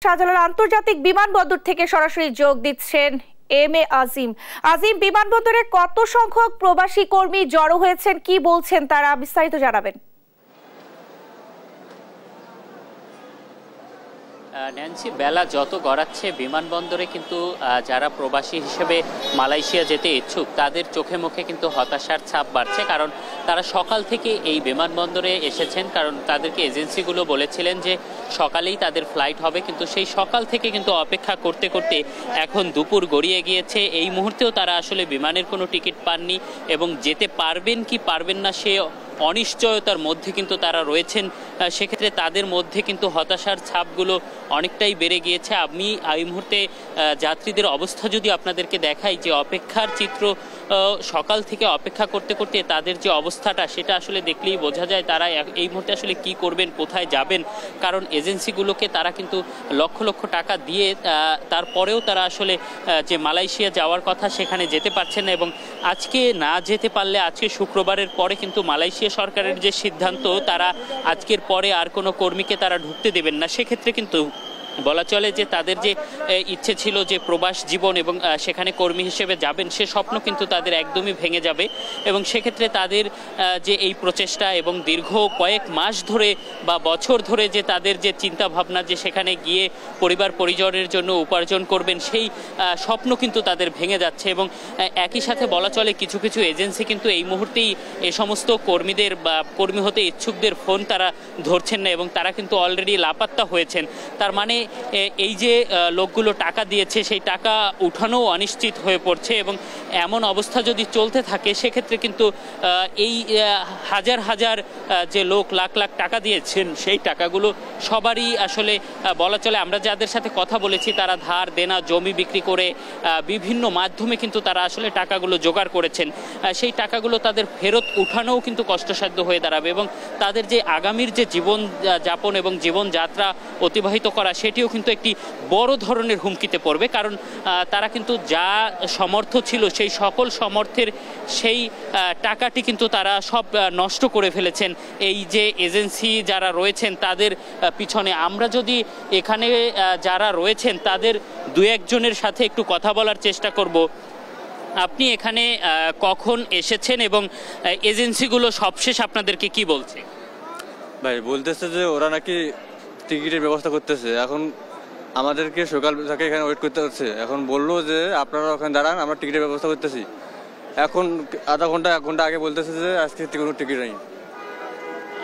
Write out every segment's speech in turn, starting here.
শাহজালাল আন্তর্জাতিক বিমানবন্দর থেকে সরাসরি যোগ দিচ্ছেন এম এ আজিম। আজিম, বিমানবন্দরে কত সংখ্যক প্রবাসী কর্মী জড়ো হয়েছেন, কি বলছেন তারা, বিস্তারিত জানাবেন। ন্যান্সি, বেলা যত গড়াচ্ছে বিমানবন্দরে কিন্তু যারা প্রবাসী হিসেবে মালয়েশিয়া যেতে ইচ্ছুক তাদের চোখে মুখে কিন্তু হতাশার ছাপ বাড়ছে, কারণ তারা সকাল থেকে এই বিমানবন্দরে এসেছেন, কারণ তাদেরকে এজেন্সিগুলো বলেছিলেন যে সকালেই তাদের ফ্লাইট হবে, কিন্তু সেই সকাল থেকে কিন্তু অপেক্ষা করতে করতে এখন দুপুর গড়িয়ে গিয়েছে। এই মুহূর্তেও তারা আসলে বিমানের কোনো টিকিট পাননি এবং যেতে পারবেন কি পারবেন না সে অনিশ্চয়তার মধ্যে কিন্তু তারা রয়েছেন। সেক্ষেত্রে তাদের মধ্যে কিন্তু হতাশার ছাপগুলো অনেকটাই বেড়ে গিয়েছে। আমি এই মুহূর্তে যাত্রীদের অবস্থা যদি আপনাদেরকে দেখাই, যে অপেক্ষার চিত্র, সকাল থেকে অপেক্ষা করতে করতে তাদের যে অবস্থাটা সেটা আসলে দেখলেই বোঝা যায় তারা এই মুহূর্তে আসলে কি করবেন, কোথায় যাবেন। কারণ এজেন্সিগুলোকে তারা কিন্তু লক্ষ লক্ষ টাকা দিয়ে তারপরেও তারা আসলে যে মালয়েশিয়া যাওয়ার কথা সেখানে যেতে পারছেন না, এবং আজকে না যেতে পারলে আজকে শুক্রবারের পরে কিন্তু মালয়েশিয়া সরকারের যে সিদ্ধান্ত, তারা আজকের পরে আর কোনো কর্মীকে তারা ঢুকতে দেবেন না। সেক্ষেত্রে কিন্তু বলা চলে যে তাদের যে ইচ্ছে ছিল যে প্রবাস জীবন এবং সেখানে কর্মী হিসেবে যাবেন, সে স্বপ্ন কিন্তু তাদের একদমই ভেঙে যাবে। এবং সেক্ষেত্রে তাদের যে এই প্রচেষ্টা এবং দীর্ঘ কয়েক মাস ধরে বা বছর ধরে যে তাদের যে চিন্তা ভাবনা যে সেখানে গিয়ে পরিবার পরিজনের জন্য উপার্জন করবেন, সেই স্বপ্ন কিন্তু তাদের ভেঙে যাচ্ছে। এবং একই সাথে বলা চলে কিছু কিছু এজেন্সি কিন্তু এই মুহূর্তেই এ সমস্ত কর্মীদের বা কর্মী হতে ইচ্ছুকদের ফোন তারা ধরছেন না, এবং তারা কিন্তু অলরেডি লাপাত্তা হয়েছেন। তার মানে এই যে লোকগুলো টাকা দিয়েছে সেই টাকা উঠানো অনিশ্চিত হয়ে পড়ছে, এবং এমন অবস্থা যদি চলতে থাকে সেক্ষেত্রে কিন্তু এই হাজার হাজার যে লোক লাখ লাখ টাকা দিয়েছেন সেই টাকাগুলো সবারই আসলে বলা চলে, আমরা যাদের সাথে কথা বলেছি তারা ধার দেনা জমি বিক্রি করে বিভিন্ন মাধ্যমে কিন্তু তারা আসলে টাকাগুলো জোগাড় করেছেন। সেই টাকাগুলো তাদের ফেরত উঠানোও কিন্তু কষ্টসাধ্য হয়ে দাঁড়াবে, এবং তাদের যে আগামীর যে জীবন যাপন এবং জীবনযাত্রা অতিবাহিত করা সেটিও কিন্তু একটি বড় ধরনের হুমকিতে পড়বে। কারণ তারা কিন্তু যা সমর্থ ছিল সেই সকল সমর্থের সেই টাকাটি কিন্তু তারা সব নষ্ট করে ফেলেছেন এই যে এজেন্সি যারা রয়েছেন তাদের পিছনে। আমরা যদি এখানে যারা রয়েছেন তাদের দু একজনের সাথে একটু কথা বলার চেষ্টা করব। আপনি এখানে কখন এসেছেন এবং এজেন্সিগুলো সবশেষ আপনাদেরকে কি বলছে? ভাই বলতেছে যে ওরা নাকি টিকিটের ব্যবস্থা করতেছে, এখন আমাদেরকে সকাল থেকে এখানে ওয়েট করতে হচ্ছে। এখন বললো যে আপনারা ওখানে দাঁড়ান, আমরা টিকিটের ব্যবস্থা করতেছি। এখন আধা ঘন্টা 1 ঘন্টা আগে বলতেছে যে আজকে কোনো টিকিট নেই।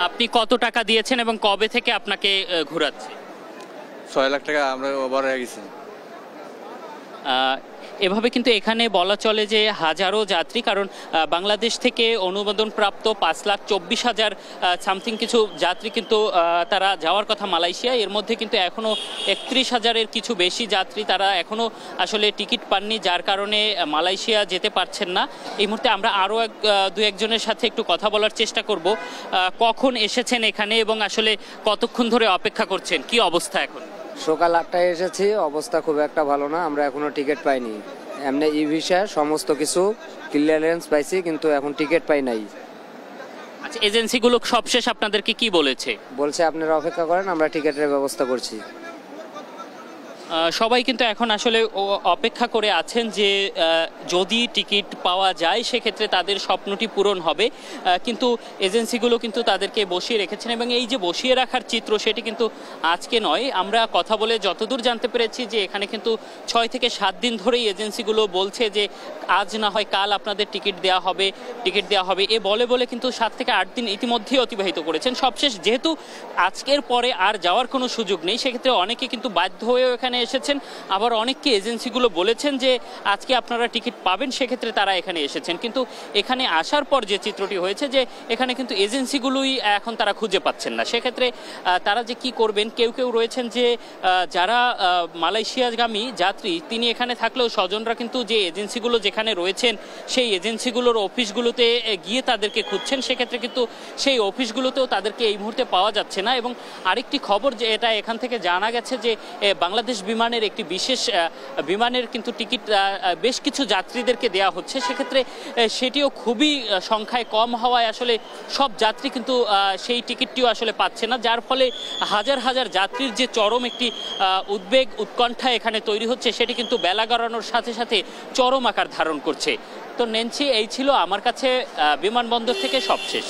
আপনি কত টাকা দিয়েছেন এবং কবে থেকে আপনাকে ঘোরাচ্ছে? 6 লাখ টাকা আমরা ওভার হয়ে গেছি। এভাবে কিন্তু এখানে বলা চলে যে হাজারো যাত্রী, কারণ বাংলাদেশ থেকে অনুমোদনপ্রাপ্ত 5,24,000 সামথিং কিছু যাত্রী কিন্তু তারা যাওয়ার কথা মালয়েশিয়া। এর মধ্যে কিন্তু এখনও 31,000-এর কিছু বেশি যাত্রী তারা এখনও আসলে টিকিট পাননি, যার কারণে মালয়েশিয়া যেতে পারছেন না। এই মুহূর্তে আমরা আরও দু একজনের সাথে একটু কথা বলার চেষ্টা করব। কখন এসেছেন এখানে এবং আসলে কতক্ষণ ধরে অপেক্ষা করছেন, কি অবস্থা এখন? সকাল 8টায় এসেছি, অবস্থা খুব একটা ভালো না, আমরা এখনো টিকিট পাইনি। এমনি ই ভিসা সমস্ত কিছু ক্লিয়ারেন্স পাইছি, কিন্তু এখন টিকিট পাই নাই। আচ্ছা, এজেন্সিগুলো সবশেষ আপনাদেরকে কি বলেছে? বলছে আপনারা অপেক্ষা করেন, আমরা টিকিটের ব্যবস্থা করছি। সবাই কিন্তু এখন আসলে অপেক্ষা করে আছেন যে যদি টিকিট পাওয়া যায় সেক্ষেত্রে তাদের স্বপ্নটি পূরণ হবে, কিন্তু এজেন্সিগুলো কিন্তু তাদেরকে বসিয়ে রেখেছেন। এবং এই যে বসিয়ে রাখার চিত্র সেটি কিন্তু আজকে নয়, আমরা কথা বলে যতদূর জানতে পেরেছি যে এখানে কিন্তু 6 থেকে 7 দিন ধরেই এজেন্সিগুলো বলছে যে আজ না হয় কাল আপনাদের টিকিট দেওয়া হবে। এ বলে বলে কিন্তু 7 থেকে 8 দিন ইতিমধ্যেই অতিবাহিত করেছেন। সবশেষ যেহেতু আজকের পরে আর যাওয়ার কোনো সুযোগ নেই, সেক্ষেত্রে অনেকে কিন্তু বাধ্য হয়েও এখানে এসেছেন। আবার অনেককে এজেন্সিগুলো বলেছেন যে আজকে আপনারা টিকিট পাবেন, সেক্ষেত্রে তারা এখানে এসেছেন। কিন্তু এখানে আসার পর যে চিত্রটি হয়েছে যে এখানে কিন্তু এজেন্সিগুলোই এখন তারা খুঁজে পাচ্ছেন না। সেক্ষেত্রে তারা যে কি করবেন, কেউ কেউ রয়েছেন যে যারা মালয়েশিয়াগামী যাত্রী তিনি এখানে থাকলেও স্বজনরা কিন্তু যে এজেন্সিগুলো যেখানে রয়েছেন সেই এজেন্সিগুলোর অফিসগুলোতে গিয়ে তাদেরকে খুঁজছেন। সেক্ষেত্রে কিন্তু সেই অফিসগুলোতেও তাদেরকে এই মুহূর্তে পাওয়া যাচ্ছে না। এবং আরেকটি খবর যে এটা এখান থেকে জানা গেছে যে বাংলাদেশ বিমানের একটি বিশেষ বিমানের কিন্তু টিকিট বেশ কিছু যাত্রীদেরকে দেওয়া হচ্ছে, সেক্ষেত্রে সেটিও খুবই সংখ্যায় কম হওয়ায় আসলে সব যাত্রী কিন্তু সেই টিকিটটিও আসলে পাচ্ছে না, যার ফলে হাজার হাজার যাত্রীর যে চরম একটি উদ্বেগ উৎকণ্ঠা এখানে তৈরি হচ্ছে সেটি কিন্তু বেলা গড়ানোর সাথে সাথে চরম আকার ধারণ করছে। তো নেন্সি, এই ছিল আমার কাছে বিমানবন্দর থেকে সবশেষ।